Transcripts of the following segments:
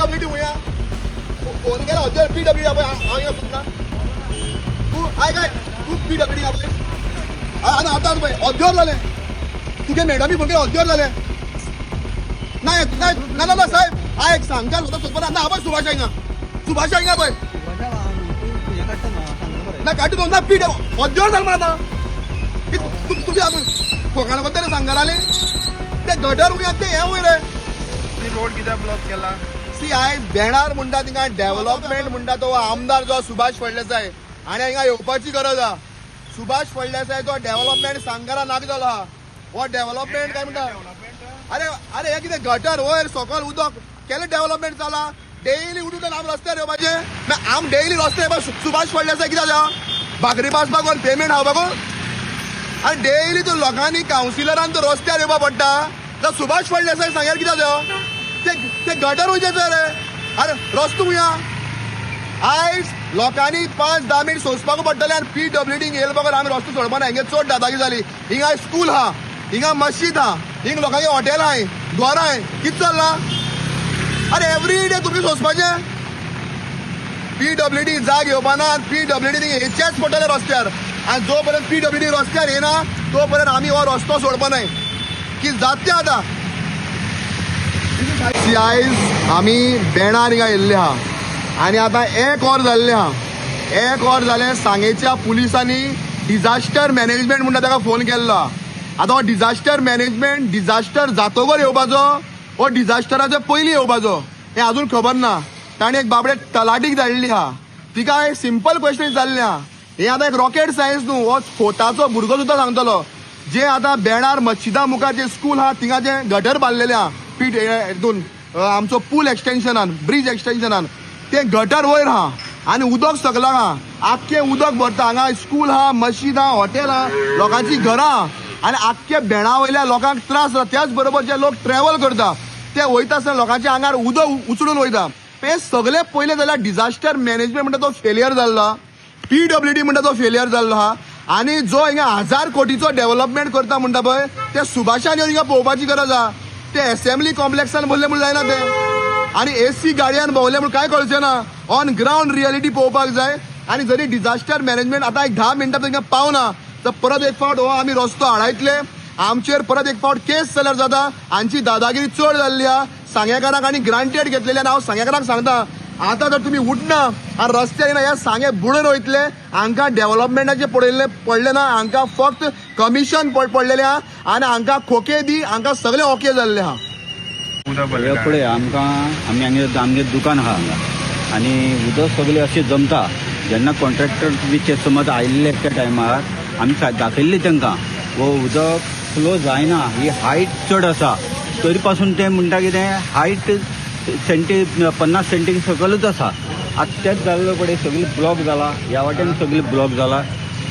PWD हुया phone केला होते PWD हांव सुद्दां तूं आय काय तूं PWD आनी आतां पळय अद्योर जालें तुगे मॅडमी फोन केला अद्योर जालें नाही ना ना साहेब हा एक सांगता होता सोदपा ना पळय सुभाष हांगा पळय ना काढून ना पीड अद्योर जालें म्हणा तुझे फोकाणा बद्दल सांगणार आले ते गटर उया ते हे वयर रे रोड कित्याक ब्लॉक केला सी हाय बेणार म्हणटा थिंगा डेव्हलपमेंट म्हणटा तो आमदार जो सुभाष फळदेसाय आनी हिंगा येवपाची गरज आहा सुभाष फळदेसाय तो डेव्हलपमेंट सांगारा नाक जालो आहा हो डेव्हलपमेंट काय म्हणटा अरे अरे हे कितें गटर वयर सकयल उदक केलें डेव्हलपमेंट जाला डेली उठून आम रस्त्यार येवपाचे आम डेली रस्ते सुभाष फळदेसाय कित्याक जावं भाकरी पासपाक कोण पेमेंट हांव बागो आनी डेली तूं लोकांनी कावन्सिलरान तो रस्त्यार येवपा पडटा जाल्यार सुभाष फळदेसाय सांग्यार कित्याक जावं ते गटर वयचे रे अरे रस्तो हुया आयज लोकांनी 5-10 मिनट सोंसपाक पडटलें आनी PWD येयले बगर आमी रस्तो सोडपाना हिंगा चड दादागी जाली हिंगा स्कूल आहा हिंगा मस्जिद आहा हिंगा लोकांगे हॉटेल आहाय घर आहाय कितें चल्लां अरे एवरी डे तुमी सोंसपाचें PWD जाग येवपाना PWD हेचेच पडटले रस्त्यार आनी जो पर्यंत PWD रस्त्यार येना तो पर्यंत आमी हो रस्तो सोडपानाय कितें जाता तें आतां आयज आमी बेणार हिंगा येयल्ले आहा आनी आतां एक वर जाल्लें आहा एक वर जालें सांगेच्या पुलिसांनी डिजास्टर मॅनेजमेंट म्हणटा ताका फोन केल्लो आतां हो डिजास्टर मॅनेजमेंट डिजास्टर जातोगर येवपाचो हो डिजास्टराच्या पयलीं येवपाचो हें अजून खबर ना ताणें एक बाबडे तलाटीक धाडली आहा तिका एक सिंपल क्वेश्चन जाल्लें आहा हें आतां एक रॉकेट सायन्स न्हू हो फोटाचो भुरगो सुद्दां सांगतलो जे आतां बेणार मस्जिदा मुखार जे स्कूल आहा थिंगा जे गटर बांदलेले आहा पीट हितून आमचो पूल एक्सटेंशनान ब्रिज एक्सटेंशनान ते गटर वयर आहा आनी उदक सकलाक आहा आख्खें उदक भरता हांगा स्कूल आहा मस्जिद आहा हॉटेल आहा लोकांची घरां आनी आख्खे बेणा वयल्या लोकांक त्रास जाता त्याच बरोबर जे लोक ट्रॅव्हल करता ते वयता आसतना लोकांच्या आंगार उदक उचलून वयता हे सगळे पयले जाल्यार डिजास्टर मॅनेजमेंट म्हणटा तो फेलियर जाल्लो PWD म्हणटा तो फेलियर जाल्लो आहा आनी जो हिंगा 1000 कोटीचो डेव्हलपमेंट करता म्हणटा पळय ते सुभाषान येवन हिंगा पळोवपाची गरज आहा ते असेंब्ली कॉम्प्लेक्सान भरले म्हूण जायना ते आनी AC गाडयान भोंवले म्हूण काय कळचें ना ऑन ग्राउंड रियलिटी पळोवपाक जाय आनी जरी डिजास्टर मॅनेजमेंट आतां एक 10 मिनटां हिंगा पावना तर परत एक फावट हो आमी रस्तो हाडायतले आमचेर परत एक फावट केस जाल्यार जाता हांची दादागिरी चड जाल्ली आहा सांगेकारांक आनी ग्रांटेड घेतलेली आनी हांव सांगेकारांक सांगता आतां जर तुमी उठना आनी रस्त्यार येना हे सांगे बुडून वयतले हांकां डेव्हलपमेंटाचे पडले ना हांकां फक्त कमिशन पडलेलें आहा आनी हांकां खोके दी हांकां सगळें ओके जाल्लें आहा फुडें आमकां आमगे दुकान आहा हांगा आनी उदक सगळें अशें जमता जेन्ना कॉन्ट्रॅक्टर बी समज आयिल्ले त्या टायमार आमी दाखयल्ली तांकां वो उदक फ्लो जायना ही हायट चड आसा तरी पासून ते म्हणटा कितें हायट 50 सेंटी सकलच आसा आतां तेच जाल्लो पळय सगळी ब्लॉक जाला ह्या वाटेन सगळी ब्लॉक जाला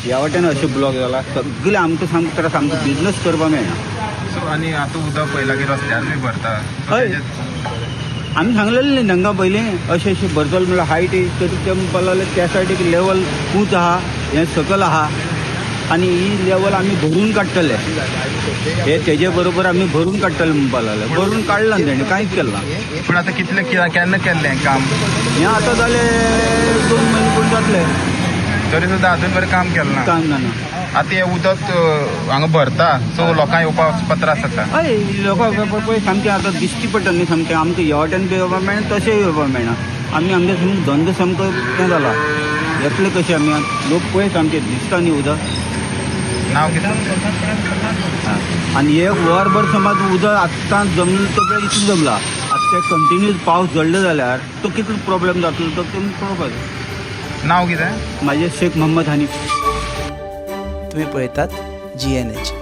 ह्या वाटेन अशें ब्लॉक जाला सगळें आमकां सामको त्रास आमकां बिजनस करपाक मेळना सो आनी आतां उदक पयला की रस्त्यार बी भरता हय आमी सांगलेलें तांकां पयलीं अशें अशें भरतलो म्हणल्यार हायट तरी ते म्हणपाक लागले त्या सायडीक लेवल उंच आहा हें सकल आहा आनी ही लेवल आमी भरून काडटले हे तेजे बरोबर आमी भरून काडटले म्हणपाक लागले भरून काडला तेणी कांयच केलें ना पूण आतां कितलें केन्ना केल्लें काम हें आतां जालें 2 म्हयने पूण जातले तरी सुद्दां अजून बरें काम केलें ना काम जाना आतां हें उदक हांगा भरता सो लोकांक येवपाक त्रास जाता हय लोकांक पळय सामकें आतां दिश्टी पडटा न्ही सामकें आमकां ह्या वाटेन बी येवपाक मेळना तशें येवपाक मेळना आमी आमचे सामको धंदो सामको हें जाला येतले कशें आमी लोक पळय सामकें दिसता न्ही उदक नांव कितें आनी एक वरभर समज उदक आत्तां जमलें तो पळय इतलें जमला आतां ते कंटिन्यूस पावस झडलो जाल्यार तो कितलो प्रॉब्लेम जातलो तो तुमी पळोवपाक नांव कितें म्हाजें शेख मोहम्मद हनीफ तुम्ही पळयतात GNH.